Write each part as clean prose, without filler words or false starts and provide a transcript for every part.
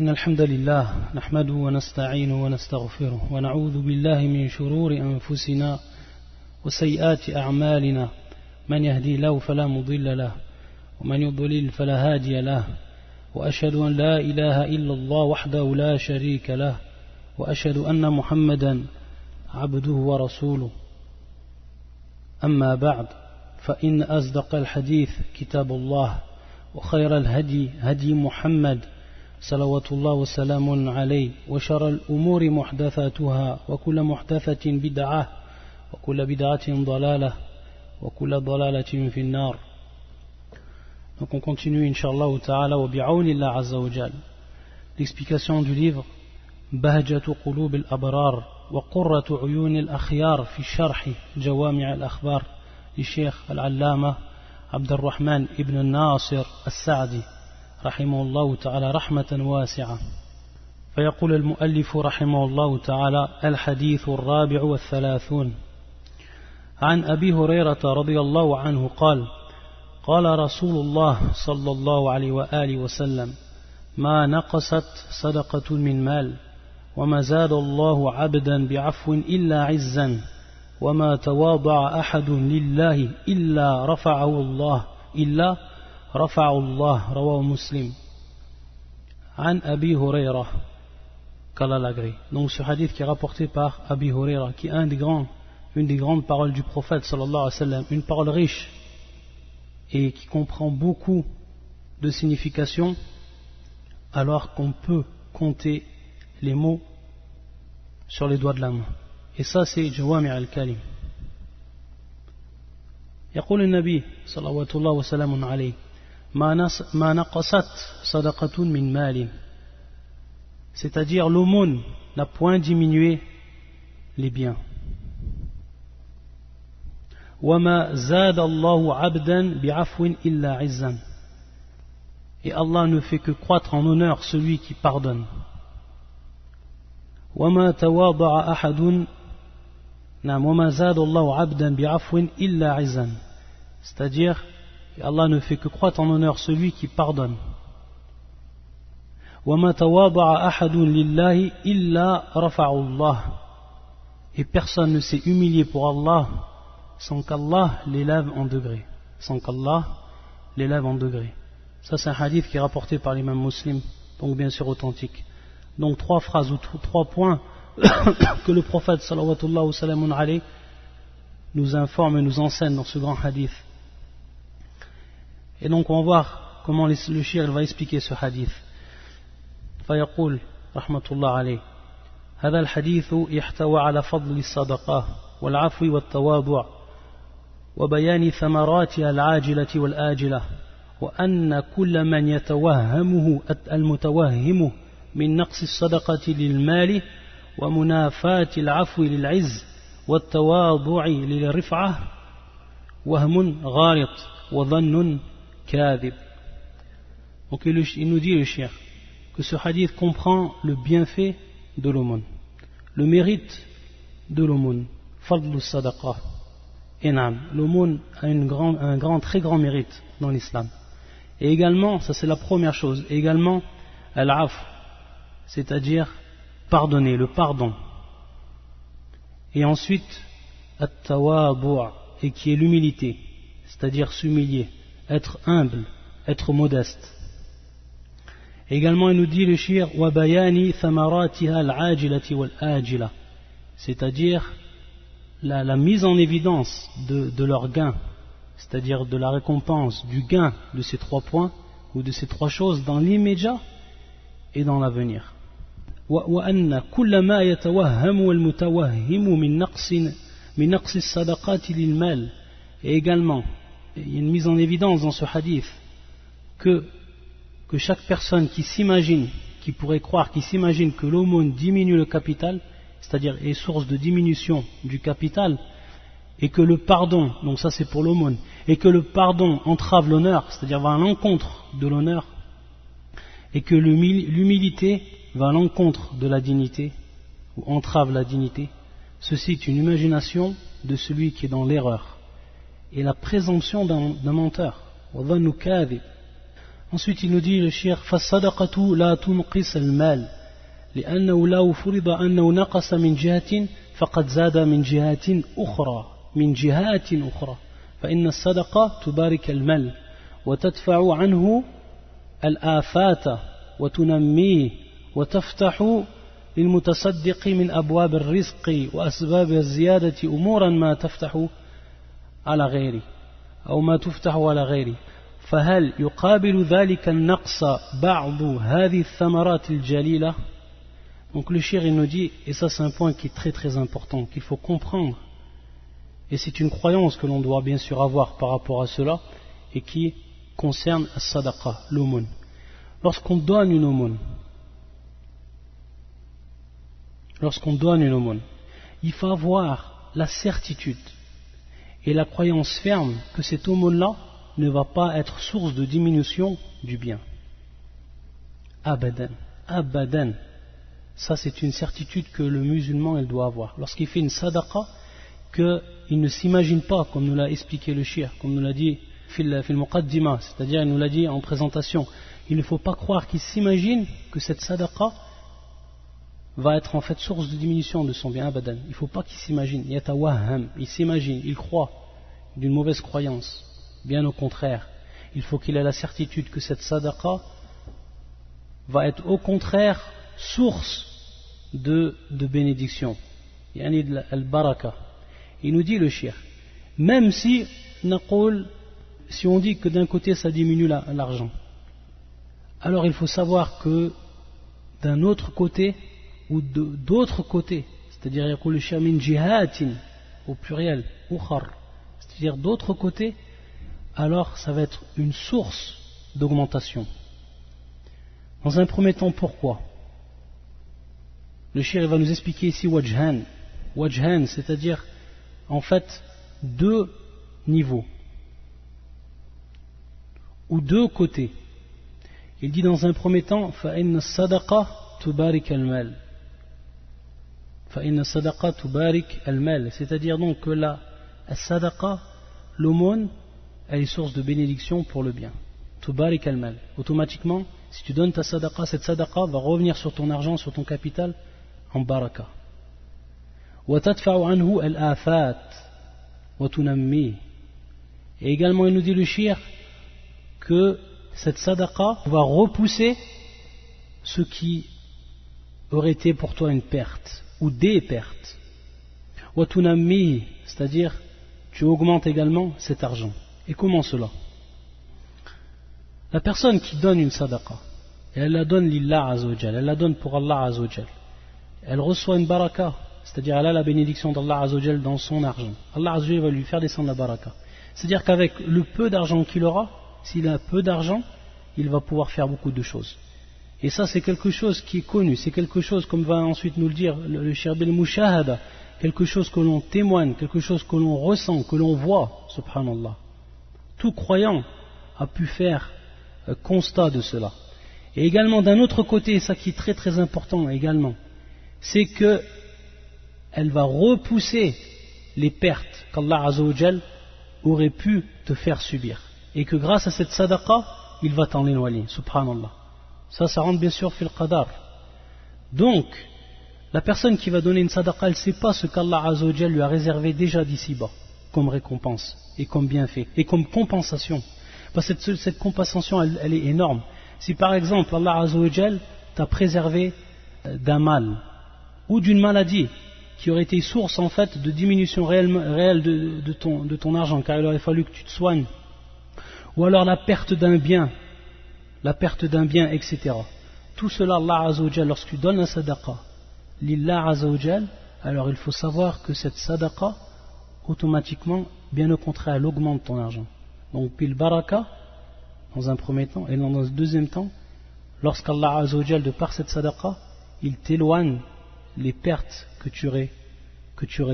إن الحمد لله نحمده ونستعينه ونستغفره ونعوذ بالله من شرور أنفسنا وسيئات أعمالنا من يهدي له فلا مضل له ومن يضلل فلا هادي له وأشهد أن لا إله إلا الله وحده لا شريك له وأشهد أن محمدا عبده ورسوله أما بعد فإن أصدق الحديث كتاب الله وخير الهدي هدي محمد صلوات الله وسلام عليه وشر الأمور محدثاتها وكل محدثة بدعة وكل بدعة ضلالة وكل ضلالة في النار. Donc on continue Inch'Allah ta'ala wa bi'awnillah azza wa jal l'explication du livre Bahjatu Qulub al-Abrar wa Qurratu Uyun al-Akhyar fi Sharh Jawami' al-Akhbar li Sheikh al-Allama Abdurrahman ibn Nasir al-Sa'di رحمه الله تعالى رحمة واسعة. فيقول المؤلف رحمه الله تعالى الحديث الرابع والثلاثون عن أبي هريرة رضي الله عنه قال قال رسول الله صلى الله عليه وآله وسلم ما نقصت صدقة من مال وما زاد الله عبدا بعفو إلا عزا وما تواضع أحد لله إلا رفعه الله رواه مسلم عن أبي هريرة قال l'agré. Donc ce hadith qui est rapporté par Abi Huraira, qui est une des grandes paroles du prophète sallallahu alayhi wa sallam, une parole riche et qui comprend beaucoup de significations, alors qu'on peut compter les mots sur les doigts de la main. Et ça c'est Jawami' al-Kalim. يقول النبي صلوات الله وسلام عليه ما نقصت صدقة من مال, c'est-à-dire l'aumône n'a point diminué les biens. وما زاد الله عبدا بعفو إلا عزا, et Allah ne fait que croître en honneur celui qui pardonne. وما تواضع أحد وما زاد الله عبدا بعفو إلا عزا, c'est-à-dire Allah ne fait que croître en honneur celui qui pardonne. وما تواضع أحد لله إلا رفعه الله, et personne ne s'est humilié pour Allah sans qu'Allah l'élève en degré. Ça c'est un hadith qui est rapporté par l'imam Muslim, donc bien sûr authentique. Donc trois phrases ou trois points que le prophète sallallahu wa sallam alayhi nous informe et nous enseigne dans ce grand hadith. Et donc on va voir comment le cheikh va expliquer ce hadith. فيقول رحمة الله عليه هذا الحديث يحتوي على فضل الصدقة والعفو والتواضع وبيان ثمراتها العاجلة والآجلة وأن كل من يتوهمه المتوهم من نقص الصدقة للمال ومنافاة العفو للعز والتواضع للرفعة وهم غارط وظن كاذب. Donc il nous dit le cheikh que ce hadith comprend le bienfait de l'aumône, le mérite de l'aumône, fadlu sadaqa. Enam, l'aumône a un très grand mérite dans l'islam. Et également, ça c'est la première chose, également al-af, c'est-à-dire pardonner, le pardon. Et ensuite at-tawadu', et qui est l'humilité, c'est-à-dire s'humilier, être humble, être modeste. Également il nous dit le shir wa bayani thamaratiha al-ajilati wal-ajila, c'est-à-dire la mise en évidence de leur gain, c'est-à-dire de la récompense, du gain de ces trois points ou de ces trois choses dans l'immédiat et dans l'avenir. وأن كل ما يتوهم المتوهم من نقص الصدقات للمال, et également il y a une mise en évidence dans ce hadith que chaque personne qui s'imagine, qui pourrait croire, qui s'imagine que l'aumône diminue le capital, c'est-à-dire est source de diminution du capital, et que le pardon, donc ça c'est pour l'aumône, et que le pardon entrave l'honneur, c'est-à-dire va à l'encontre de l'honneur, et que l'humilité va à l'encontre de la dignité, ou entrave la dignité, ceci est une imagination de celui qui est dans l'erreur, et la présomption d'un menteur. Ensuite il nous dit le cheikh فالصدقة لا تنقص المال لأنه لو فرض أنه نقص من جهة فقد زاد من جهات أخرى فإن الصدقة تبارك المال وتدفع عنه الآفات وتنميه وتفتح للمتصدق من أبواب الرزق وأسباب الزيادة أمورا ما تفتح على غيره أو ما تفتح على غيره فهل يقابل ذلك النقص بعض هذه الثمرات الجليلة. Donc le cheikh il nous dit, et ça c'est un point qui est très très important, qu'il faut comprendre, et c'est une croyance que l'on doit bien sûr avoir par rapport à cela, et qui concerne as-sadaqa, l'aumône. Lorsqu'on donne une aumône, il faut avoir la certitude et la croyance ferme que cette aumône-là ne va pas être source de diminution du bien. Abadan, abadan. Ça c'est une certitude que le musulman il doit avoir. Lorsqu'il fait une sadaqa, qu'il ne s'imagine pas, comme nous l'a expliqué le cheikh, comme nous l'a dit fil muqaddima, c'est-à-dire il nous l'a dit en présentation, il ne faut pas croire qu'il s'imagine que cette sadaqa va être en fait source de diminution de son bien, abadan. Il ne faut pas qu'il s'imagine, yatawahham, il s'imagine, il croit d'une mauvaise croyance. Bien au contraire, il faut qu'il ait la certitude que cette sadaqa va être au contraire source de bénédiction, yani al-baraka. Il nous dit le cheikh, même si on dit que d'un côté ça diminue l'argent, alors il faut savoir que d'un autre côté ou d'autres côtés, c'est-à-dire yaqul cheikh min jihatin au pluriel, ukhar, c'est-à-dire d'autres côtés, alors ça va être une source d'augmentation. Dans un premier temps, pourquoi? Le cheikh va nous expliquer ici wajhan, c'est-à-dire en fait deux niveaux ou deux côtés. Il dit dans un premier temps فَإِنَّ الصَّدَقَةَ تُبَارِكَ الْمَالِ فَإِنَّ الصَّدَقَةَ تُبَارِكَ الْمَالِ, c'est-à-dire donc que la sadaqa, l'aumône, elle est source de bénédiction pour le bien. Tubarik al-mal. Automatiquement, si tu donnes ta sadaqa, cette sadaqa va revenir sur ton argent, sur ton capital, en baraka. Wa tadfa'u anhu al-afat wa tunammi. Et également, il nous dit le cheikh que cette sadaqa va repousser ce qui aurait été pour toi une perte ou des pertes. Wa tunammi, c'est-à-dire tu augmentes également cet argent. Et comment cela? La personne qui donne une sadaqa, et elle la donne lillah azawajal, elle la donne pour Allah azawajal, elle reçoit une baraka, c'est-à-dire elle a la bénédiction d'Allah azawajal dans son argent. Allah azawajal va lui faire descendre la baraka. C'est-à-dire qu'avec le peu d'argent qu'il aura, s'il a peu d'argent, il va pouvoir faire beaucoup de choses. Et ça c'est quelque chose qui est connu, c'est quelque chose, comme va ensuite nous le dire le cheikh bil mushahada, quelque chose que l'on témoigne, quelque chose que l'on ressent, que l'on voit, subhanallah. Tout croyant a pu faire constat de cela. Et également d'un autre côté, ça qui est très très important également, c'est que elle va repousser les pertes qu'Allah Azzawajal aurait pu te faire subir. Et que grâce à cette sadaqa, il va t'en éloigner, subhanallah. Ça rentre bien sûr fil qadar. Donc, la personne qui va donner une sadaqa, elle ne sait pas ce qu'Allah Azzawajal lui a réservé déjà d'ici-bas, comme récompense, et comme bienfait, et comme compensation. Parce que cette compensation, elle est énorme. Si par exemple, Allah Azzawajal t'a préservé d'un mal, ou d'une maladie, qui aurait été source en fait de diminution réelle de ton argent, car il aurait fallu que tu te soignes, ou alors la perte d'un bien, etc. Tout cela, Allah Azzawajal, lorsque tu donnes la sadaqa, lillah Azzawajal, alors il faut savoir que cette sadaqa, automatiquement, bien au contraire, elle augmente ton argent. Donc, bil baraka, dans un premier temps, et dans un deuxième temps, lorsqu'Allah Azzawajal, de par cette sadaqa, il t'éloigne les pertes que tu aurais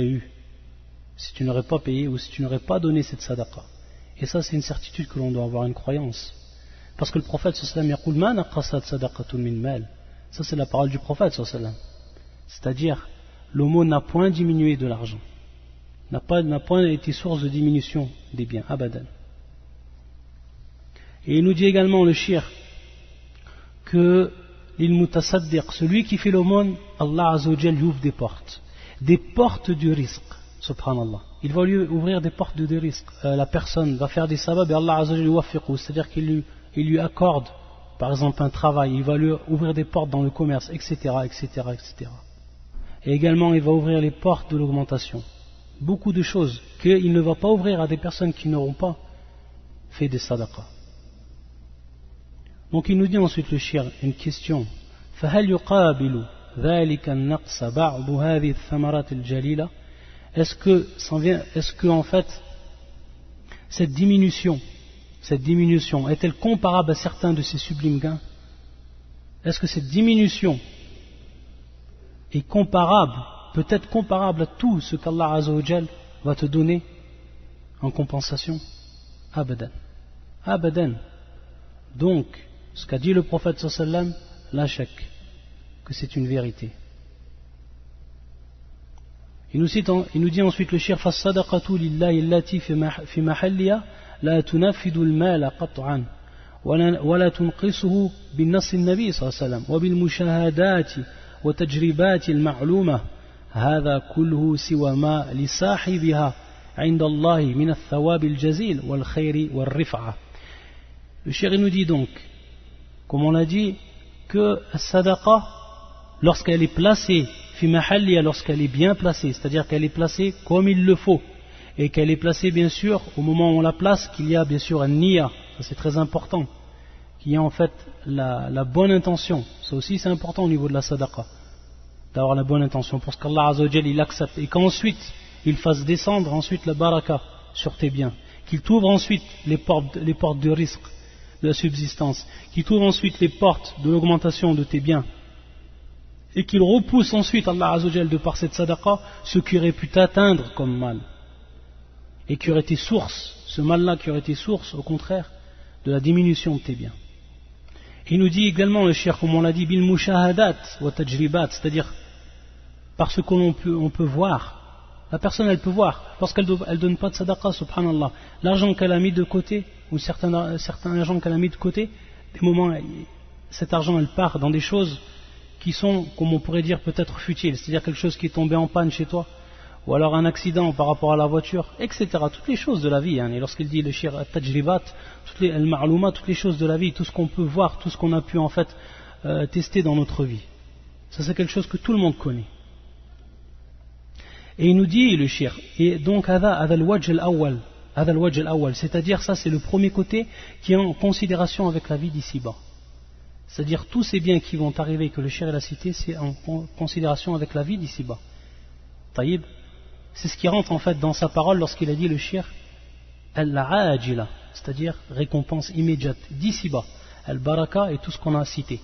eues, si tu n'aurais pas payé ou si tu n'aurais pas donné cette sadaqa. Et ça, c'est une certitude que l'on doit avoir, une croyance. Parce que le prophète sallallahu alayhi wa sallam yaqul ma naqasat sadaqatun min mal. Ça, c'est la parole du prophète sallallahu alayhi wa sallam. C'est-à-dire, l'aumône n'a point diminué de l'argent, n'a point été source de diminution des biens, abadan. Et il nous dit également le shir que l'ilmutasaddiq, celui qui fait l'aumône, Allah Azza wa Jal lui ouvre des portes du risque, subhanallah. Il va lui ouvrir des portes du risque. La personne va faire des sabab et Allah Azza wa Jal lui waffiqou, c'est-à-dire qu'il lui accorde par exemple un travail, il va lui ouvrir des portes dans le commerce, etc., etc., etc. Et également il va ouvrir les portes de l'augmentation. Beaucoup de choses qu'il ne va pas ouvrir à des personnes qui n'auront pas fait des sadaqas. Donc il nous dit ensuite le shir une question. فهل يقابل ذلك النقص بعض هذه الثمرات الجليلة؟ Est-ce que en fait cette diminution est-elle comparable à certains de ces sublimes gains? Est-ce que cette diminution est comparable, peut-être comparable à tout ce qu'Allah Azza wa Jal va te donner en compensation? Abadan. Abadan. Donc, ce qu'a dit le prophète sallallahu alayhi wa sallam, la shak, que c'est une vérité. Il nous dit ensuite le shir فَالصَّدَقَةُ لِلَّهِ الَّتِي فِي مَحَلِّهَا لا تنفذ المال قطعا ولا تنقصه بالنص النبي صلى الله عليه وسلم وبالمشاهدات وتجربات المعلومة هذا كله سوى ما لصاحبها عند الله من الثواب الجزيل والخير والرفعة. Le chéri nous dit donc, comme on l'a dit, que la sadaqa, lorsqu'elle est placée fi mahalliya, lorsqu'elle est bien placée, c'est-à-dire qu'elle est placée comme il le faut, et qu'elle est placée bien sûr au moment où on la place, qu'il y a bien sûr un niya, ça c'est très important, qu'il y a en fait la bonne intention, ça aussi c'est important au niveau de la sadaqa, d'avoir la bonne intention pour qu'Allah Azza wa Jal il accepte, et qu'ensuite il fasse descendre ensuite la baraka sur tes biens, qu'il t'ouvre ensuite les portes de risque, de la subsistance, qu'il t'ouvre ensuite les portes de l'augmentation de tes biens, et qu'il repousse ensuite Allah Azza wa Jal de par cette sadaqa ce qui aurait pu t'atteindre comme mal. Et qui aurait été source, ce mal-là qui aurait été source, au contraire, de la diminution de tes biens. Il nous dit également, le cheikh, comme on l'a dit, bil mushahadat wa tajribat, c'est-à-dire parce qu'on peut voir. La personne, elle peut voir, lorsqu'elle ne donne pas de sadaqa, subhanallah, l'argent qu'elle a mis de côté, ou certains argent qu'elle a mis de côté, des moments, cet argent, elle part dans des choses qui sont, comme on pourrait dire, peut-être futiles, c'est-à-dire quelque chose qui est tombé en panne chez toi, ou alors un accident par rapport à la voiture, etc. Toutes les choses de la vie, hein. Et lorsqu'il dit le shir at-tajribat, toutes les choses de la vie, tout ce qu'on peut voir, tout ce qu'on a pu en fait tester dans notre vie. Ça c'est quelque chose que tout le monde connaît. Et il nous dit le shir, et donc hadha al-wajh al-awwal, c'est-à-dire ça c'est le premier côté qui est en considération avec la vie d'ici-bas. C'est-à-dire tous ces biens qui vont arriver, que le shir a cité, c'est en considération avec la vie d'ici-bas. Taïb. C'est ce qui rentre en fait dans sa parole lorsqu'il a dit le shir al-ajila, c'est-à-dire récompense immédiate d'ici-bas, al-baraka et tout ce qu'on a cité.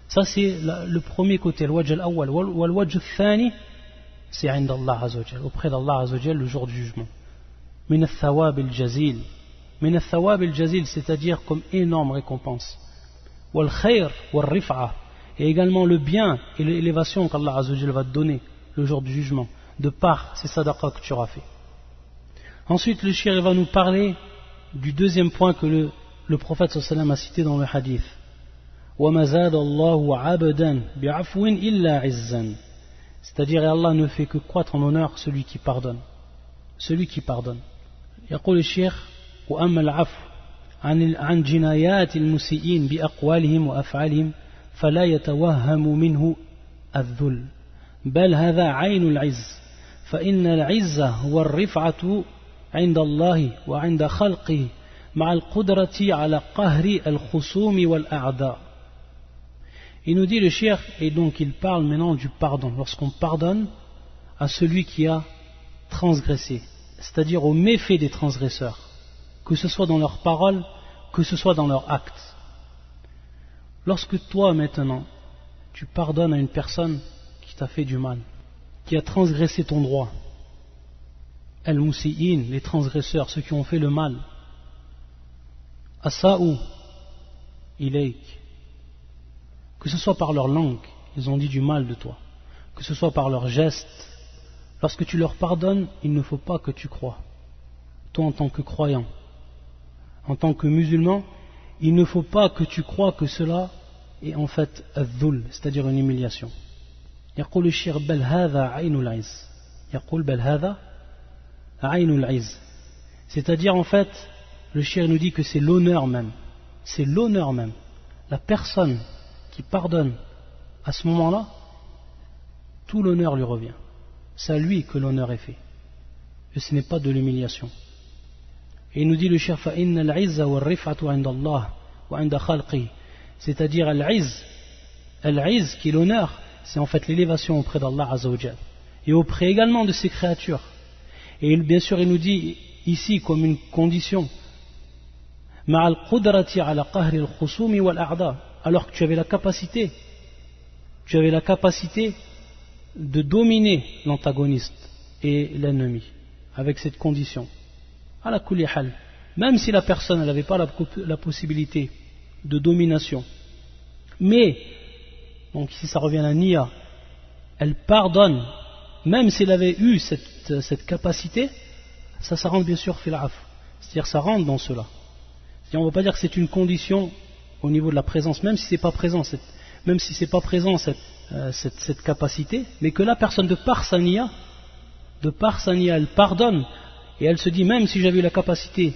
Ça c'est le premier côté, al-wajh al-awwal, wal-wajh al-thani, c'est inda Allah Azza wa Jal, auprès d'Allah Azza wa Jal le jour du jugement. Min al-thawab al-jazil, c'est-à-dire comme énorme récompense. Wal-khayr wal-rif'a, et également le bien et l'élévation qu'Allah Azza wa Jal va te donner le jour du jugement, de par ces sadaqas que tu auras fait. Ensuite, le shir va nous parler du deuxième point que le prophète sallallahu alayhi wa sallam a cité dans le hadith. وَمَا زَادَ اللَّهُ عَبْدًا بِعَفْوٍ إِلَّا عِزًّا, c'est-à-dire Allah ne fait que croître en honneur celui qui pardonne. Celui qui pardonne. يقول الشيخ وأما العفو عن جنايات المسيئين بأقوالهم وأفعالهم فلا يتوهم منه الذل بل هذا عين العز فإن العزة هو الرفعة عند الله وعند خلقه مع القدرة على قهر الخصوم والأعداء. Il nous dit le cheikh, et donc il parle maintenant du pardon, lorsqu'on pardonne à celui qui a transgressé, c'est-à-dire aux méfaits des transgresseurs, que ce soit dans leurs paroles, que ce soit dans leurs actes. Lorsque toi maintenant tu pardonnes à une personne qui t'a fait du mal, qui a transgressé ton droit, al-musi'in, les transgresseurs, ceux qui ont fait le mal, asa'u ilayk, que ce soit par leur langue, ils ont dit du mal de toi, que ce soit par leurs gestes, lorsque tu leur pardonnes, il ne faut pas que tu crois, toi en tant que croyant, en tant que musulman, il ne faut pas que tu crois que cela est en fait الذل, c'est-à-dire une humiliation. يقول الشيخ بل هذا عين العز. يقول بل هذا عين العز. C'est-à-dire en fait, le shir nous dit que c'est l'honneur même. C'est l'honneur même. La personne qui pardonne à ce moment-là, tout l'honneur lui revient. C'est à lui que l'honneur est fait. Et ce n'est pas de l'humiliation. Et il nous dit le shir فَإِنَّ الْعِزَّ وَالرِّفْعَةُ عِنْدَ اللَّهِ وَعِنْدَ خَلْقِهِ. C'est-à-dire al-izz qui est l'honneur, c'est en fait l'élévation auprès d'Allah Azza wa Jal et auprès également de ses créatures. Et bien sûr il nous dit ici comme une condition مع القدرة على قهر الخصوم والأعداء, alors que tu avais la capacité de dominer l'antagoniste et l'ennemi avec cette condition. Ala kulli hal, même si la personne n'avait pas la possibilité de domination, mais donc ici ça revient à la niya, elle pardonne même s'il avait eu cette capacité, ça rentre bien sûr fil af, c'est-à-dire ça rentre dans cela. On ne va pas dire que c'est une condition au niveau de la présence, même si c'est pas présent cette capacité, mais que la personne de par sa niya, elle pardonne et elle se dit même si j'avais eu la capacité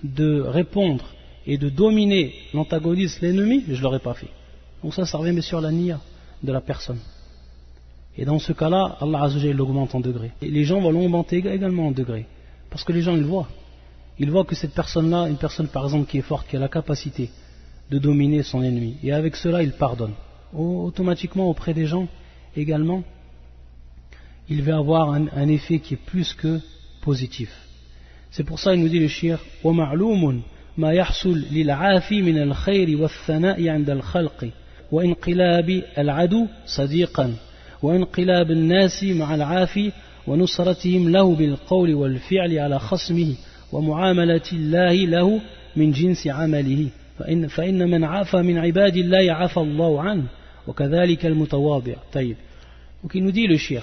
de répondre et de dominer l'antagoniste, l'ennemi, je ne l'aurais pas fait. Donc ça revient bien sûr à la niya de la personne. Et dans ce cas-là, Allah Azza wa Jalla l'augmente en degrés. Et les gens vont l'augmenter également en degrés. Parce que les gens, ils voient. Ils voient que cette personne-là, une personne par exemple qui est forte, qui a la capacité de dominer son ennemi. Et avec cela, il pardonne. Automatiquement, auprès des gens, également, il va avoir un effet qui est plus que positif. C'est pour ça qu'il nous dit le shir وَمَعْلُومٌ مَا يَحْصُلْ لِلْعَافِ مِنَ الْخَيْرِ وَالثَّنَاءِ عند الخلق وإنقلاب العدو صديقا وإنقلاب الناس مع العافي ونصرتهم له بالقول والفعل على خصمه ومعاملة الله له من جنس عمله فإن من عافى من عباد الله عفى الله عنه وكذلك المتواضع. طيب. Donc il nous dit le shir,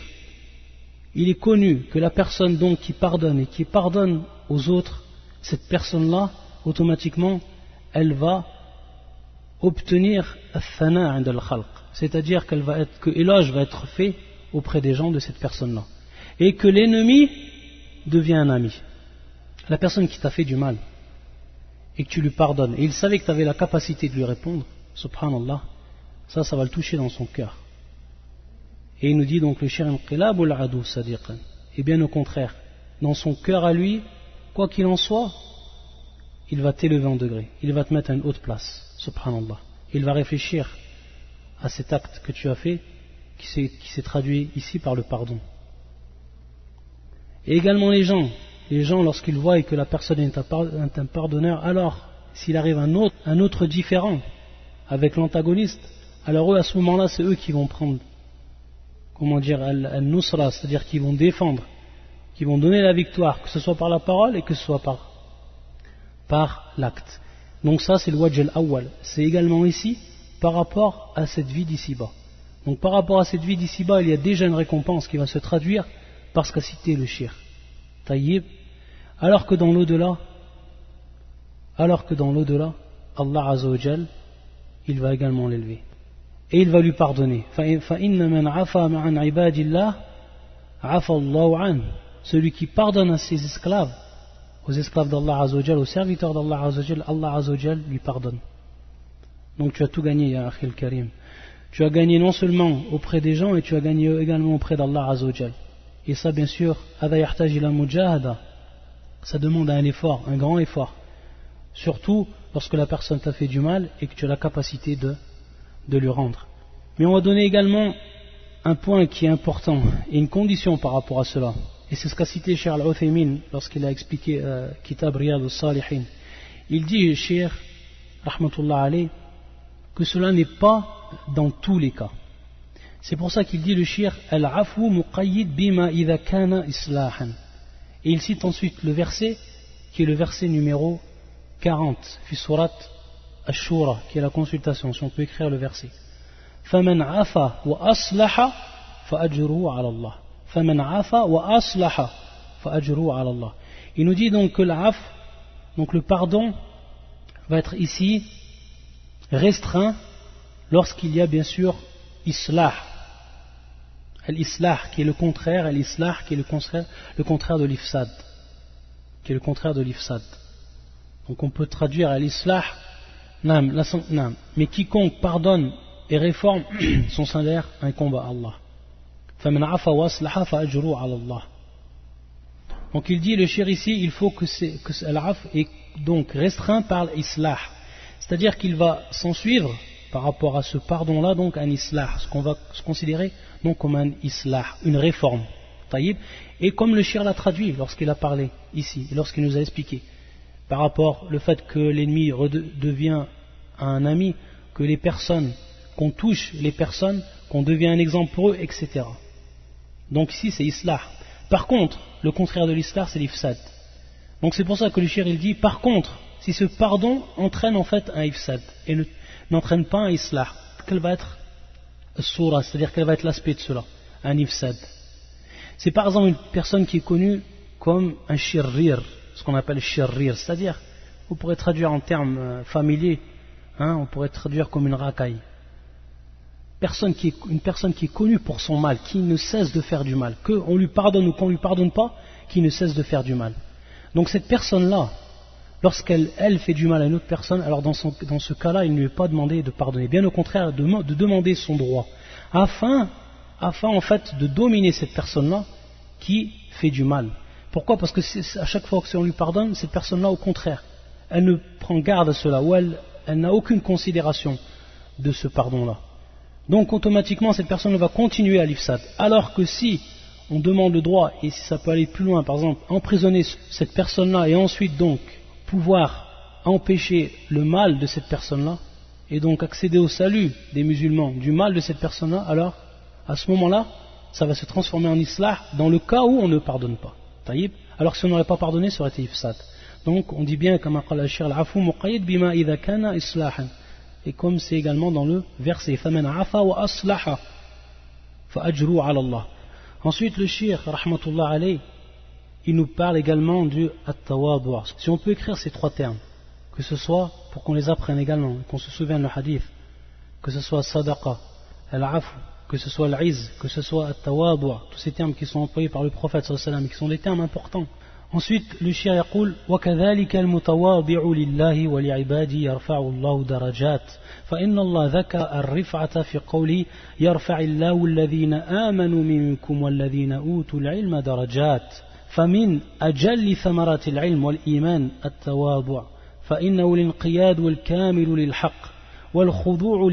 il est connu que la personne donc qui pardonne et qui pardonne aux autres, cette personne-là, automatiquement, elle va obtenir al-thana 'inda al-khalq, c'est-à-dire que éloge va être fait auprès des gens de cette personne-là, et que l'ennemi devient un ami. La personne qui t'a fait du mal et que tu lui pardonnes, et il savait que tu avais la capacité de lui répondre, subhanallah, ça va le toucher dans son cœur. Et il nous dit donc le shir inqilab al-adu sadiqan, et bien au contraire, dans son cœur à lui, quoi qu'il en soit, il va t'élever en degré, il va te mettre à une haute place, subhanallah. Il va réfléchir à cet acte que tu as fait, qui s'est traduit ici par le pardon. Et également les gens lorsqu'ils voient que la personne est un pardonneur, alors s'il arrive un autre différent avec l'antagoniste, alors eux à ce moment-là c'est eux qui vont prendre, al-nusra, c'est-à-dire qu'ils vont défendre, qui vont donner la victoire, que ce soit par la parole et que ce soit par l'acte. Donc ça c'est le wajh al-awwal, c'est également ici par rapport à cette vie d'ici-bas. Donc par rapport à cette vie d'ici-bas, il y a déjà une récompense qui va se traduire par ce qu'a cité le shir. Tayyib. Alors que dans l'au-delà, Allah Azza wa Jal, il va également l'élever. Et il va lui pardonner. فَإِنَّ مَنْ عَفَى مَعَنْ عِبَادِ اللَّهِ عَفَى اللَّهُ عَنْهُ. Celui qui pardonne à ses esclaves, aux esclaves d'Allah Azza wa Jal, aux serviteurs d'Allah Azza wa Jal, Allah Azza wa Jal lui pardonne. Donc tu as tout gagné, ya Akhil Karim. Tu as gagné non seulement auprès des gens, et tu as gagné également auprès d'Allah Azza wa Jal. Et ça, bien sûr, هذا يحتاج إلى مجاهدة. Ça demande un effort, un grand effort. Surtout lorsque la personne t'a fait du mal et que tu as la capacité de lui rendre. Mais on va donner également un point qui est important et une condition par rapport à cela. Et c'est ce qu'a cité Cheikh Al-Uthaymin lorsqu'il a expliqué Kitab Riyad al-Salihin. Il dit, Cheikh, rahmatullah alayh, que cela n'est pas dans tous les cas. C'est pour ça qu'il dit le shir al-afu muqayyid bima idha kana islahan. Et il cite ensuite le verset qui est le verset numéro 40 fi surat ash-shura, qui est la consultation, si on peut écrire le verset. Faman afa wa aslaha fa ajruhu ala Allah. Faman afa wa aslaha fa ajruhu ala Allah. Il nous dit donc que l'af, donc le pardon, va être ici restreint lorsqu'il y a bien sûr islah. Al-islah qui est le contraire, al-islah qui est le contraire de l'ifsad. Qui est le contraire de l'ifsad. Donc on peut traduire al-islah, mais quiconque pardonne et réforme son salaire incombe à Allah. فَمَنْ عَفَى وَأَصْلَحَ فَأَجْرُهُ عَلَى اللَّهِ. Donc il dit, le shir ici, il faut que l'af est donc restreint par l'islah. C'est-à-dire qu'il va s'en suivre par rapport à ce pardon-là, donc un islah, ce qu'on va se considérer donc comme un islah, une réforme. Taïb. Et comme le shir l'a traduit lorsqu'il a parlé ici, et lorsqu'il nous a expliqué, par rapport au fait que l'ennemi devient un ami, que les personnes, qu'on touche les personnes, qu'on devient un exemple pour eux, etc. Donc ici c'est islah. Par contre, le contraire de l'islah c'est l'ifsad. Donc c'est pour ça que le shir il dit, par contre, si ce pardon entraîne en fait un ifsad et n'entraîne pas un islah, quelle va être soura, c'est-à-dire quel va être l'aspect de cela, un ifsad. C'est par exemple une personne qui est connue comme un shirrir, ce qu'on appelle shirrir, c'est-à-dire, vous pourrez traduire en termes familiers, on pourrait traduire comme une racaille. Une personne qui est connue pour son mal, qui ne cesse de faire du mal, qu'on lui pardonne ou qu'on ne lui pardonne pas, qui ne cesse de faire du mal. Donc cette personne-là, lorsqu'elle fait du mal à une autre personne, alors dans ce cas-là, il ne lui est pas demandé de pardonner, bien au contraire, de demander son droit, afin en fait de dominer cette personne-là qui fait du mal. Pourquoi? Parce que à chaque fois que on lui pardonne, cette personne-là, au contraire, elle ne prend garde à cela, ou elle n'a aucune considération de ce pardon-là. Donc automatiquement cette personne va continuer à l'ifsad. Alors que si on demande le droit, et si ça peut aller plus loin, par exemple emprisonner cette personne-là et ensuite donc pouvoir empêcher le mal de cette personne-là, et donc accéder au salut des musulmans du mal de cette personne-là, alors à ce moment-là ça va se transformer en islah dans le cas où on ne pardonne pas. Taïb. Alors que si on n'aurait pas pardonné, ça aurait été ifsad. Donc on dit bien comme qala al-shir al-afu muqayyad bima idha kana islahan. Et comme c'est également dans le verset فَمَنْ عَفَى وَأَصْلَحَ فَأَجْرُهُ عَلَى اللَّهِ. Ensuite le shir rahmatullah alayh, il nous parle également du at-tawadu'. Si on peut écrire ces trois termes, que ce soit pour qu'on les apprenne également, qu'on se souvienne le hadith, que ce soit sadaqa, al-afu, que ce soit al-izz, que ce soit at-tawadu', tous ces termes qui sont employés par le prophète sallallahu alayhi wa sallam, qui sont des termes importants. Ensuite, le shir يقول وكذلك المتواضع لله ولعباده يرفع الله درجات فإن الله ذكر الرفعة في قوله يرفع الله الذين آمنوا منكم والذين أوتوا العلم درجات فمن أجل ثمرات العلم والإيمان التواضع فإنه الانقياد والكامل للحق والخضوع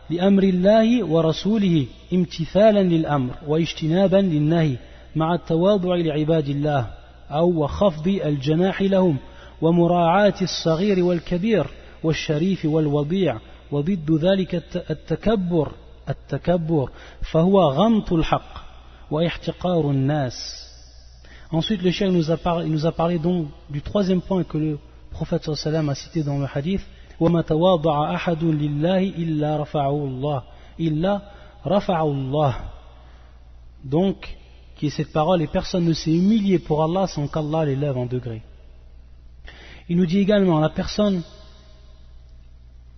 لأمر الله ورسوله امتثالا للأمر واجتنابا للنهي مع التواضع لعباد الله أو وخفض الجناح لهم ومراعاة الصغير والكبير والشريف والوضيع وضد ذلك التكبر فهو غمط الحق واحتقار الناس. Ensuite le cheikh nous a parlé donc du troisième point que le prophète sallallahu alayhi wa sallam a cité dans le hadith وما تواضع أحد لله إلا رفعه الله. Donc qui est cette parole, et personne ne s'est humilié pour Allah sans qu'Allah l'élève en degré. Il nous dit également, la personne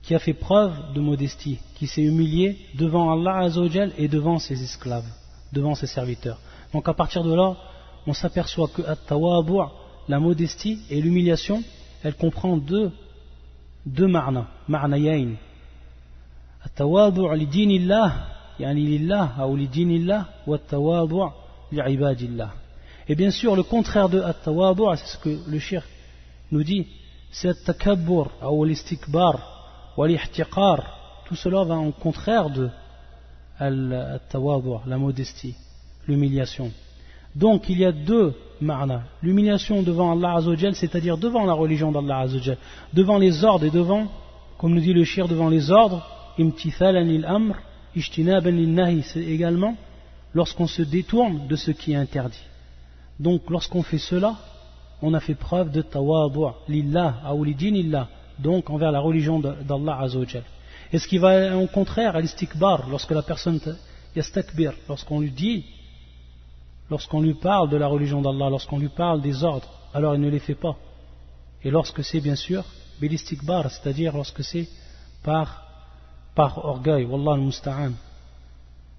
qui a fait preuve de modestie, qui s'est humilié devant Allah Azzawajal et devant ses esclaves, devant ses serviteurs. Donc à partir de là, on s'aperçoit que at-tawadu', la modestie et l'humiliation, elle comprend deux ma'nayayn. At-tawadu' li dinillah, yani lillah, ou li dinillah, wa at-tawadu' et bien sûr le contraire de at-tawadu', c'est ce que le shir nous dit, c'est at-takabbur ou l'istikbar ou l'ihtiqar. Tout cela va en contraire de at-tawadu', la modestie, l'humiliation. Donc il y a deux ma'na, l'humiliation devant Allah Azzawajal, c'est-à-dire devant la religion d'Allah Azzawajal, devant les ordres et devant, comme nous dit le shir, devant les ordres, imtithalan lil amr ijtinaban lin nahi, c'est également lorsqu'on se détourne de ce qui est interdit. Donc lorsqu'on fait cela, on a fait preuve de tawadu' lillah ou li dinillah, donc envers la religion d'Allah Azzawajal. Et ce qui va au contraire à l'istikbar, lorsque la personne yastakbir, lorsqu'on lui parle de la religion d'Allah, lorsqu'on lui parle des ordres, alors il ne les fait pas. Et lorsque c'est bien sûr bilistikbar, c'est-à-dire lorsque c'est par orgueil, wallah al-musta'an.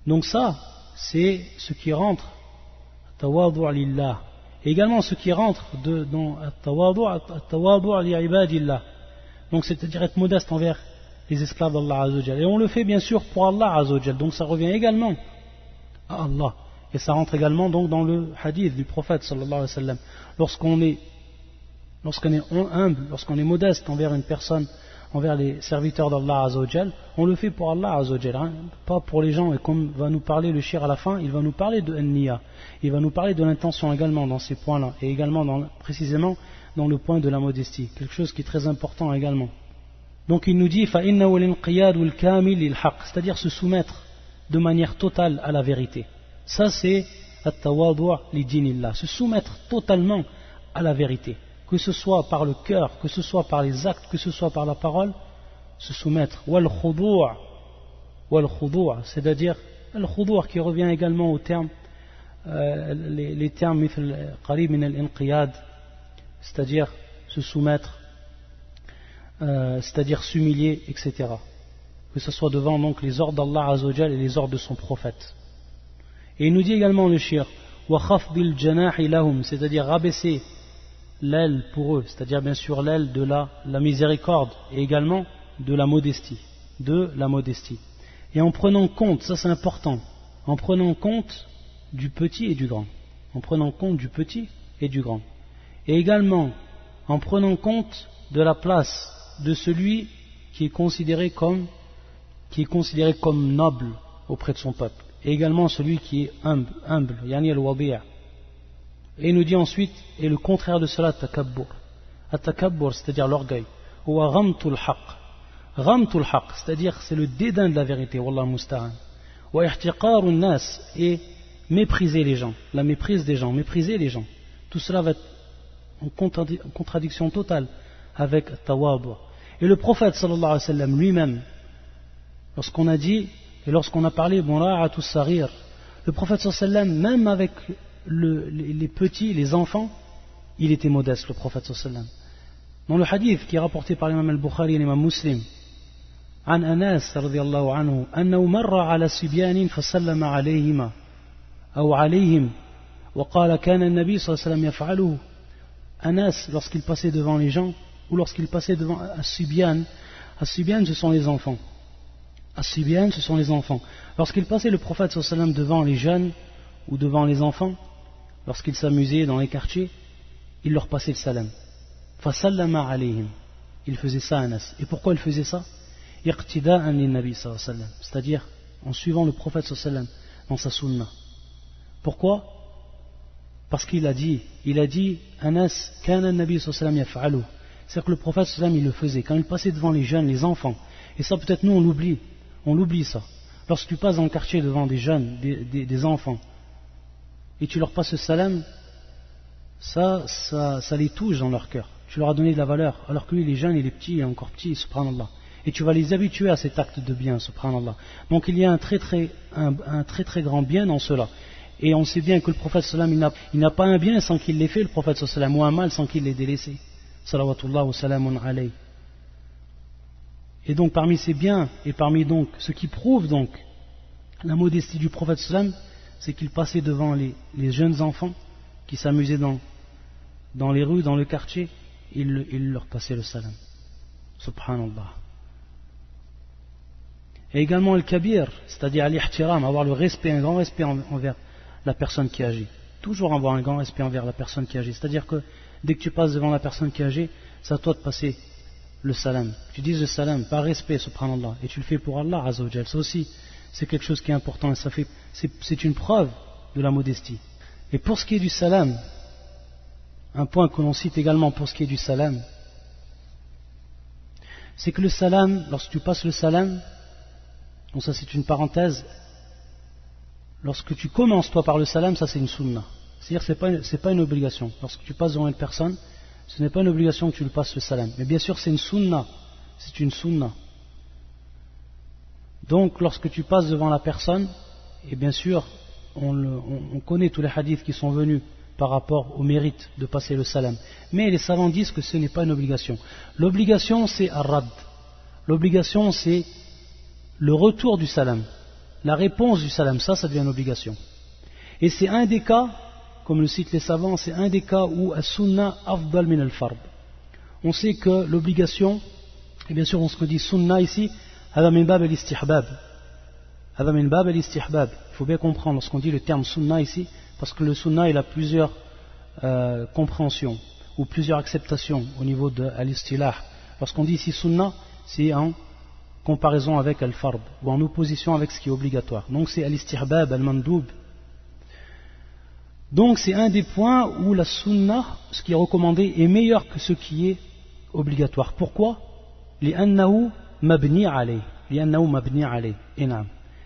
Donc ça, c'est ce qui rentre tawadu' lillah. Et également ce qui rentre dans tawadu' li ibadillah. Donc c'est-à-dire être modeste envers les esclaves d'Allah Azza wa Jal. Et on le fait bien sûr pour Allah Azza wa Jal. Donc ça revient également à Allah. Et ça rentre également donc dans le hadith du prophète sallallahu alayhi wa sallam. Lorsqu'on est humble, lorsqu'on est modeste envers une personne, envers les serviteurs d'Allah Azza wa Jal, on le fait pour Allah Azza wa Jal, hein, pas pour les gens. Et comme va nous parler le shir à la fin, il va nous parler de an-niyya, il va nous parler de l'intention également dans ces points-là, et également précisément dans le point de la modestie, quelque chose qui est très important également. Donc il nous dit فَإِنَّهُ الْإِنْقِيَادُ الْكَامِلِ لِلْحَقِّ, c'est-à-dire se soumettre de manière totale à la vérité. Ça c'est at-tawadu' li dinillah, se soumettre totalement à la vérité, que ce soit par le cœur, que ce soit par les actes, que ce soit par la parole, se soumettre. Wal khudu', c'est-à-dire al khudu' qui revient également au terme, les termes mithl qarib min al-inqiyad, c'est-à-dire se soumettre, c'est-à-dire s'humilier, etc. Que ce soit devant donc les ordres d'Allah Azza wa Jal et les ordres de son prophète. Et il nous dit également le shir wa khafdil janahi lahum, c'est-à-dire rabaisser l'aile pour eux, c'est-à-dire bien sûr l'aile de la miséricorde et également de la modestie, et en prenant compte, ça c'est important, en prenant compte du petit et du grand, et également en prenant compte de la place de celui qui est considéré comme noble auprès de son peuple, et également celui qui est humble, yani al-wadi'. Et il nous dit ensuite, et le contraire de cela, at-takabbur, c'est-à-dire l'orgueil, ou ghamtul haqq, c'est-à-dire c'est le dédain de la vérité, wallah musta'an, wa ihtiqarun nas, et mépriser les gens, la méprise des gens, mépriser les gens. Tout cela va être en contradiction totale avec tawadu'. Et le prophète sallallahu alayhi wa sallam lui-même, lorsqu'on a dit, et lorsqu'on a parlé mura'atu saghir, le prophète sallallahu alayhi wa sallam, même avec les petits, les enfants, il était modeste, le prophète sallallahu alayhi wa sallam. Dans le hadith qui est rapporté par l'imam al-Bukhari et l'imam Muslim, عن أنس رضي الله عنه أنه مر على سبيان فسلم عليهما أو عليهم وقال كان النبي صلى الله عليه وسلم يفعله. Anas, lorsqu'il passait devant les gens, ou lorsqu'il passait devant As-Sibyan, ce sont les enfants. Lorsqu'il passait le prophète sallallahu alayhi wa sallam devant les jeunes ou devant les enfants, lorsqu'il s'amusait dans les quartiers, il leur passait le salam. Fasallama alayhim. Il faisait ça, Anas. Et pourquoi il faisait ça? Iqtida'an lin-nabi sallallahu alayhi wa sallam, c'est-à-dire en suivant le prophète sallallahu alayhi wa sallam dans sa sunna. Pourquoi? Parce qu'il a dit Anas, kana an-nabi sallallahu alayhi wa sallam yaf'alu. C'est-à-dire que le prophète sallallahu alayhi wa sallam il le faisait quand il passait devant les jeunes, les enfants. Et ça peut-être nous on l'oublie ça. Lorsque tu passes dans le quartier devant des jeunes, des enfants, et tu leur passes le salam, ça les touche dans leur cœur. Tu leur as donné de la valeur, alors que lui, il est jeune, il est petit, il est encore petit, subhanallah. Et tu vas les habituer à cet acte de bien, subhanallah. Donc il y a un très très grand bien dans cela. Et on sait bien que le prophète sallam, il n'a pas un bien sans qu'il l'ait fait, le prophète sallam, ou un mal sans qu'il l'ait délaissé. Salawatullah wa salamun alayhi. Et donc parmi ces biens, et parmi donc ce qui prouve donc la modestie du prophète sallam, c'est qu'il passait devant les jeunes enfants qui s'amusaient dans les rues, dans le quartier, il leur passait le salam. Subhanallah. Et également le kabir, c'est-à-dire l'ihtiram, avoir le respect, un grand respect envers la personne qui agit. Toujours avoir un grand respect envers la personne qui agit. C'est-à-dire que dès que tu passes devant la personne qui agit, c'est à toi de passer le salam. Tu dis le salam par respect, subhanallah, et tu le fais pour Allah Azza wa Jal. Ça aussi, c'est quelque chose qui est important, et c'est une preuve de la modestie. Et pour ce qui est du salam, un point que l'on cite également pour ce qui est du salam, c'est que le salam, lorsque tu passes le salam, donc ça c'est une parenthèse, lorsque tu commences toi par le salam, ça c'est une sunna. C'est-à-dire que c'est pas une obligation. Lorsque tu passes devant une personne, ce n'est pas une obligation que tu lui passes le salam. Mais bien sûr c'est une sunna. C'est une sunna. Donc lorsque tu passes devant la personne, et bien sûr on connaît tous les hadiths qui sont venus par rapport au mérite de passer le salam. Mais les savants disent que ce n'est pas une obligation. L'obligation c'est ar-rad. L'obligation c'est le retour du salam. La réponse du salam, ça devient une obligation. Et c'est un des cas, comme le citent les savants, c'est un des cas où as-sunnah afdal min al-fard. On sait que l'obligation, et bien sûr on se dit sunnah ici, hada min bab al-istihbab. Hada min bab al-istihbab. Il faut bien comprendre lorsqu'on dit le terme sunnah ici, parce que le sunnah il a plusieurs compréhensions ou plusieurs acceptations au niveau de al-istilah. Lorsqu'on dit ici sunnah, c'est en comparaison avec al-fard ou en opposition avec ce qui est obligatoire. Donc c'est al-istihbab, al-mandoub. Donc c'est un des points où la sunnah, ce qui est recommandé, est meilleur que ce qui est obligatoire. Pourquoi? لأنه مبني عليه. لأنه مبني عليه.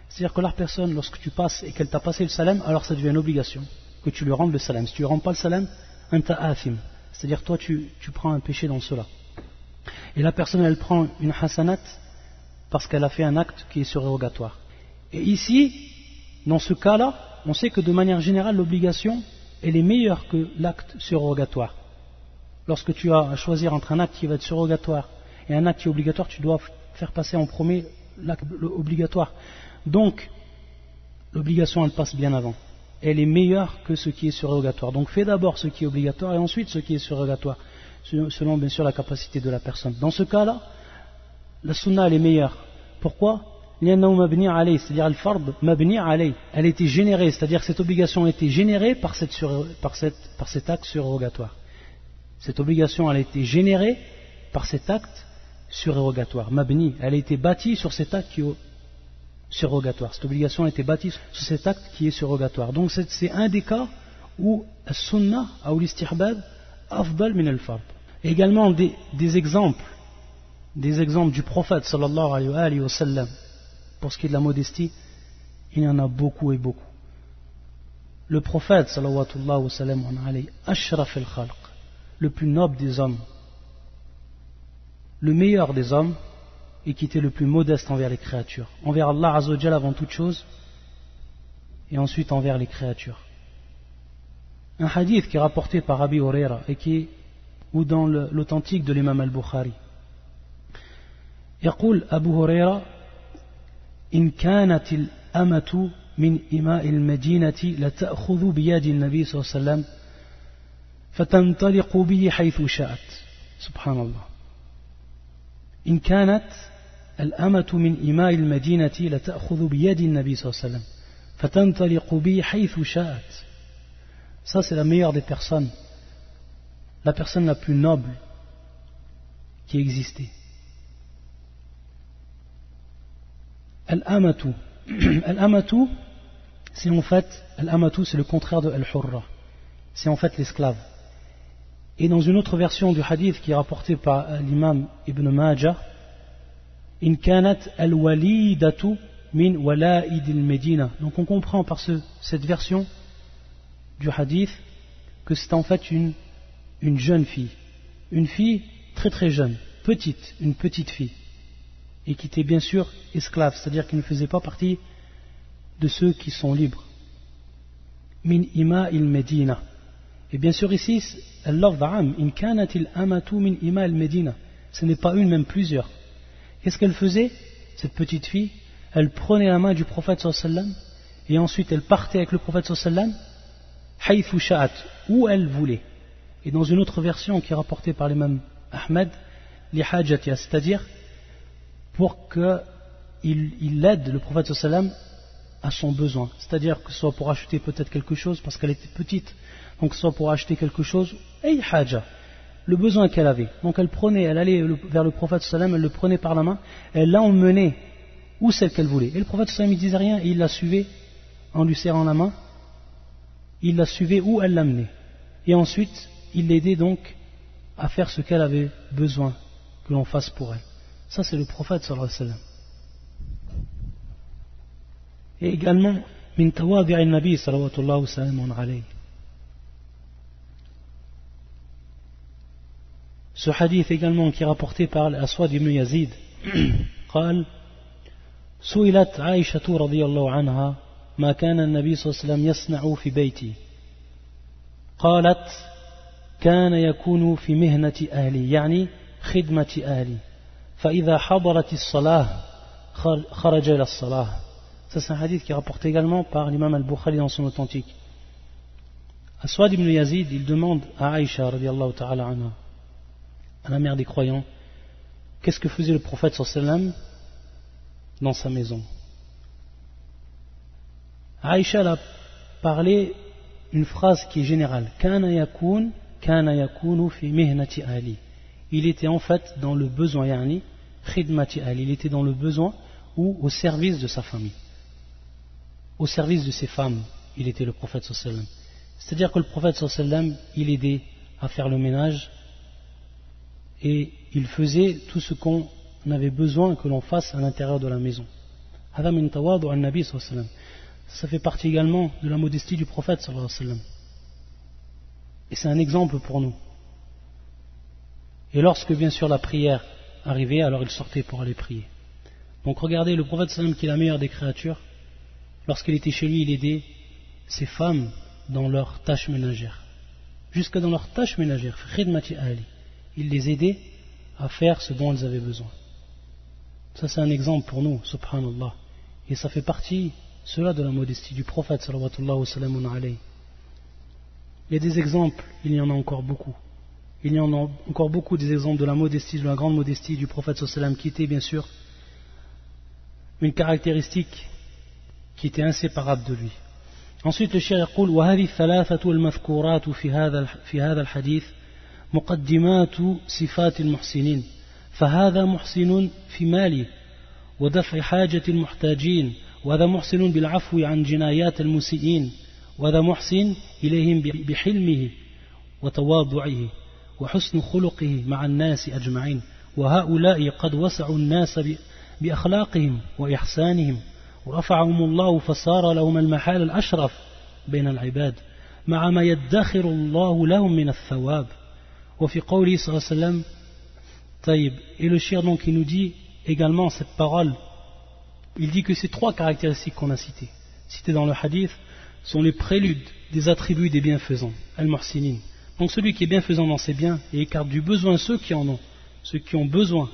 C'est-à-dire que la personne, lorsque tu passes et qu'elle t'a passé le salam, alors ça devient une obligation que tu lui rendes le salam. Si tu ne rends pas le salam, anta athim. C'est-à-dire toi tu prends un péché dans cela. Et la personne elle prend une hasanat parce qu'elle a fait un acte qui est surérogatoire. Et ici, dans ce cas-là, on sait que de manière générale l'obligation elle est meilleure que l'acte surérogatoire. Lorsque tu as à choisir entre un acte qui va être surérogatoire et un acte qui est obligatoire, tu dois faire passer en premier l'acte obligatoire. Donc, l'obligation elle passe bien avant. Elle est meilleure que ce qui est surérogatoire. Donc fais d'abord ce qui est obligatoire et ensuite ce qui est surérogatoire, selon bien sûr la capacité de la personne. Dans ce cas-là, la sunna elle est meilleure. Pourquoi? C'est-à-dire al-fard mabni alayh. Elle a été générée, c'est-à-dire que cette obligation a été générée par cet acte surérogatoire. Cette obligation elle a été générée par cet acte surérogatoire. Mabni, elle a été bâtie sur cet acte qui est surrogatoire. Cette obligation a été bâtie sur cet acte qui est surrogatoire. Donc c'est un des cas où as-sunnah ou l'istihbab afdal min al-fard. Également des exemples du prophète sallallahu alayhi wa sallam. Pour ce qui est de la modestie, il y en a beaucoup et beaucoup. Le prophète sallallahu alayhi wa sallam ashraf al-khalq, le plus noble des hommes, le meilleur des hommes, et qui était le plus modeste envers les créatures, envers Allah Azza wa Jalla avant toute chose, et ensuite envers les créatures. Un hadith qui est rapporté par Abi Huraira ou dans l'authentique de l'imam al-Bukhari. يقول أبو هريرة إن كانت الأمة من إماء المدينة لتأخذ بيد النبي صلى الله عليه وسلم فتنطلق به حيث شاءت. سبحان الله. إن كانت الأمة من إماء المدينة لتأخذ بيد النبي صلى الله عليه وسلم فتنطلق به حيث شاءت. Ça c'est la meilleure des personnes, la personne la plus noble qui existait. Al-amatu, c'est en fait, al-amatu c'est le contraire de al-hurra, c'est en fait l'esclave. Et dans une autre version du hadith qui est rapportée par l'imam Ibn Majah, in kanat al-walidatu min wala'id al-medina. Donc on comprend par cette version du hadith que c'est en fait une jeune fille, une fille très très jeune, une petite fille, et qui était bien sûr esclave, c'est-à-dire qui ne faisait pas partie de ceux qui sont libres. Min ima il-medina. Et bien sûr ici, in kanat il-amatu min ima il-medina. Ce n'est pas une, même plusieurs. Qu'est-ce qu'elle faisait, cette petite fille? Elle prenait la main du prophète sallallahu alayhi wa sallam et ensuite elle partait avec le prophète sallallahu alayhi wa sallam haythu sha'at, où elle voulait. Et dans une autre version qui est rapportée par l'imam Ahmed, li hajatiha, c'est-à-dire pour qu'il aide le prophète sallallahu alayhi wa sallam à son besoin, c'est-à-dire que ce soit pour acheter peut-être quelque chose parce qu'elle était petite, donc soit pour acheter quelque chose, ay haja, le besoin qu'elle avait. Donc elle allait vers le prophète sallallahu alayhi wa sallam, elle le prenait par la main, elle l'emmenait où c'est qu'elle voulait. Et le prophète sallallahu alayhi wa sallam ne disait rien et il la suivait en lui serrant la main, il la suivait où elle l'amenait. Et ensuite, il l'aidait donc à faire ce qu'elle avait besoin que l'on fasse pour elle. Ça c'est le prophète sallallahu alayhi wa sallam. Et également, min tawadi' al-nabi sallallahu alayhi wa sallam. Ce hadith également qui est rapporté par Aswad ibn Yazid, قال سئلت عائشة رضي الله عنها ما كان النبي صلى الله عليه وسلم يصنع في بيتي قالت كان يكون في مهنة أهلي يعني خدمة أهلي فإذا حضرت الصلاة خرج إلى الصلاة. Ça c'est un hadith qui est rapporté également par l'imam al-Bukhari dans son authentique. Aswad ibn Yazid, il demande à Aïcha radiyallahu ta'ala anha, à la mère des croyants, qu'est-ce que faisait le prophète sallallahu alayhi wa sallam dans sa maison. Aïcha a parlé une phrase qui est générale. Kana yakunu fi mihnati ahli. Il était en fait dans le besoin, yani khidmati ahli. Il était dans le besoin ou au service de sa famille. Au service de ses femmes, il était le prophète sallallahu alayhi wa sallam. C'est-à-dire que le prophète sallallahu alayhi wa sallam, il aidait à faire le ménage et il faisait tout ce qu'on avait besoin que l'on fasse à l'intérieur de la maison. Hada min tawadu an-nabi sallallahu alayhi wa sallam. Ça fait partie également de la modestie du prophète sallallahu alayhi wa sallam. Et c'est un exemple pour nous. Et lorsque bien sûr la prière arrivait, alors il sortait pour aller prier. Donc regardez, le prophète sallallahu alayhi wa sallam, qui est la meilleure des créatures, lorsqu'il était chez lui, il aidait ses femmes dans leurs tâches ménagères. Jusque dans leurs tâches ménagères, khidmati ahli. Il les aidait à faire ce dont elles avaient besoin. Ça c'est un exemple pour nous, subhanallah. Et ça fait partie, cela, de la modestie du prophète sallallahu alayhi. Il y a des exemples, il y en a encore beaucoup. Il y en a encore beaucoup des exemples de la modestie, de la grande modestie du prophète sallallahu alayhi wa sallam, qui était bien sûr une caractéristique qui était inséparable de lui. Ensuite le cheikh يقول وهذه الثلاثة المذكورات في هذا الحديث مقدمات صفات المحسنين فهذا محسن في ماله ودفع حاجة المحتاجين وهذا محسن بالعفو عن جنايات المسيئين وهذا محسن إليهم بحلمه وتواضعه وحسن خلقه مع الناس أجمعين وهؤلاء قد وسعوا الناس بأخلاقهم وإحسانهم ورفعهم الله فصار لهم المحال الأشرف بين العباد مع ما يدخر الله لهم من الثواب وفي قوله صلى الله عليه وسلم طيب. Et le cheikh donc il nous dit également cette parole, il dit que ces trois caractéristiques qu'on a citées dans le hadith sont les préludes des attributs des bienfaisants, al-muhsinin. Donc celui qui est bienfaisant dans ses biens et écarte du besoin ceux qui en ont, ceux qui ont besoin.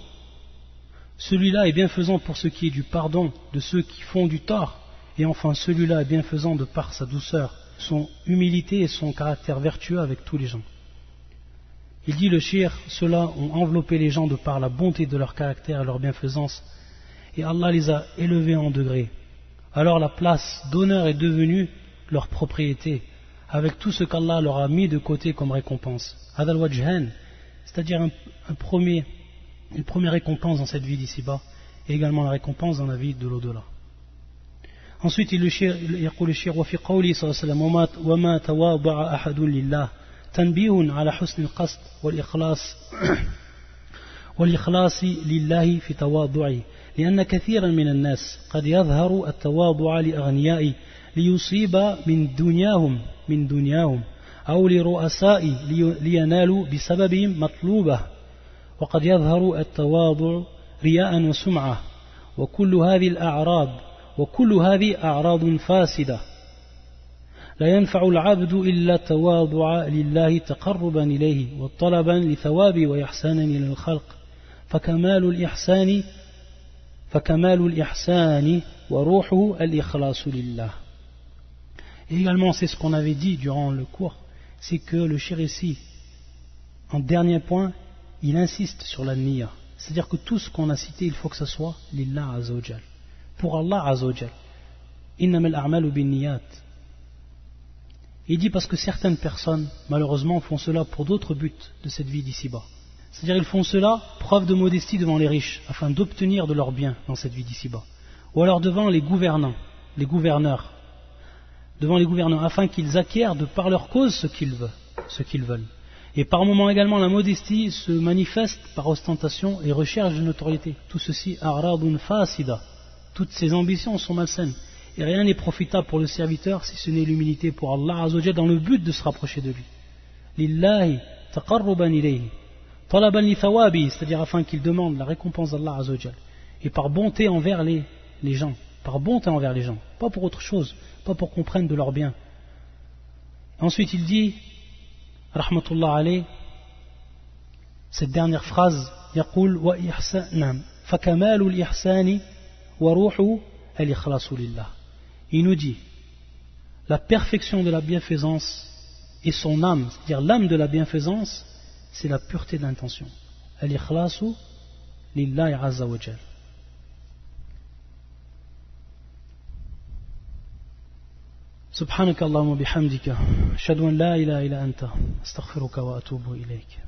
Celui-là est bienfaisant pour ce qui est du pardon de ceux qui font du tort. Et enfin, celui-là est bienfaisant de par sa douceur, son humilité et son caractère vertueux avec tous les gens. Il dit le cheikh, ceux-là ont enveloppé les gens de par la bonté de leur caractère et leur bienfaisance. Et Allah les a élevés en degrés. Alors la place d'honneur est devenue leur propriété, avec tout ce qu'Allah leur a mis de côté comme récompense. Hadal wajhan, c'est-à-dire une première récompense dans cette vie d'ici-bas et également la récompense dans la vie de l'au-delà. Ensuite il يقول الشيخ وفي قوله صلى الله عليه وسلم وما تواضع أحد لله تنبيه على حسن القصد والإخلاص لله في تواضعه لأن كثيرا من الناس قد يظهر التواضع لأغنياء ليصيب من دنياهم أو لرؤساء لينالوا بسببهم مطلوبه وقد يظهر التواضع رياء وسمعة وكل هذه أعراض فاسدة لا ينفع العبد إلا التواضع لله تقربا إليه وطلبا لثوابه وإحسانا إلى الخلق فكمال الإحسان وروحه الإخلاص لله. Et également c'est ce qu'on avait dit durant le cours, c'est que le cheikh ici, en dernier point, il insiste sur la niya. C'est-à-dire que tout ce qu'on a cité, il faut que ce soit lillah azawajal. Pour Allah azawajal. Innamal a'malu bin niyat. Il dit parce que certaines personnes, malheureusement, font cela pour d'autres buts de cette vie d'ici-bas. C'est-à-dire ils font cela preuve de modestie devant les riches, afin d'obtenir de leurs biens dans cette vie d'ici-bas. Ou alors devant les gouverneurs, afin qu'ils acquièrent de par leur cause ce qu'ils veulent. Et par moments également la modestie se manifeste par ostentation et recherche de notoriété. Tout ceci, a'radun fasida. Toutes ces ambitions sont malsaines. Et rien n'est profitable pour le serviteur si ce n'est l'humilité pour Allah Azzawajal dans le but de se rapprocher de lui. Lillahi taqarruban ilayhi. Talaban li thawabi, c'est-à-dire afin qu'il demande la récompense d'Allah Azzawajal. Et par bonté envers les gens. Par bonté envers les gens. Pas pour autre chose. Pas pour qu'on prenne de leur bien. Ensuite il dit rahmatullah alayh, cette dernière phrase, يقول وإحسان فكمال الإحسان وروح الإخلاص لله. Il nous dit, la perfection de la bienfaisance et son âme, c'est-à-dire l'âme de la bienfaisance, c'est la pureté d'intention. Al-ikhlasu lillahi azza wa jal. سبحانك اللهم وبحمدك أشهد أن لا إله إلا أنت أستغفرك وأتوب إليك.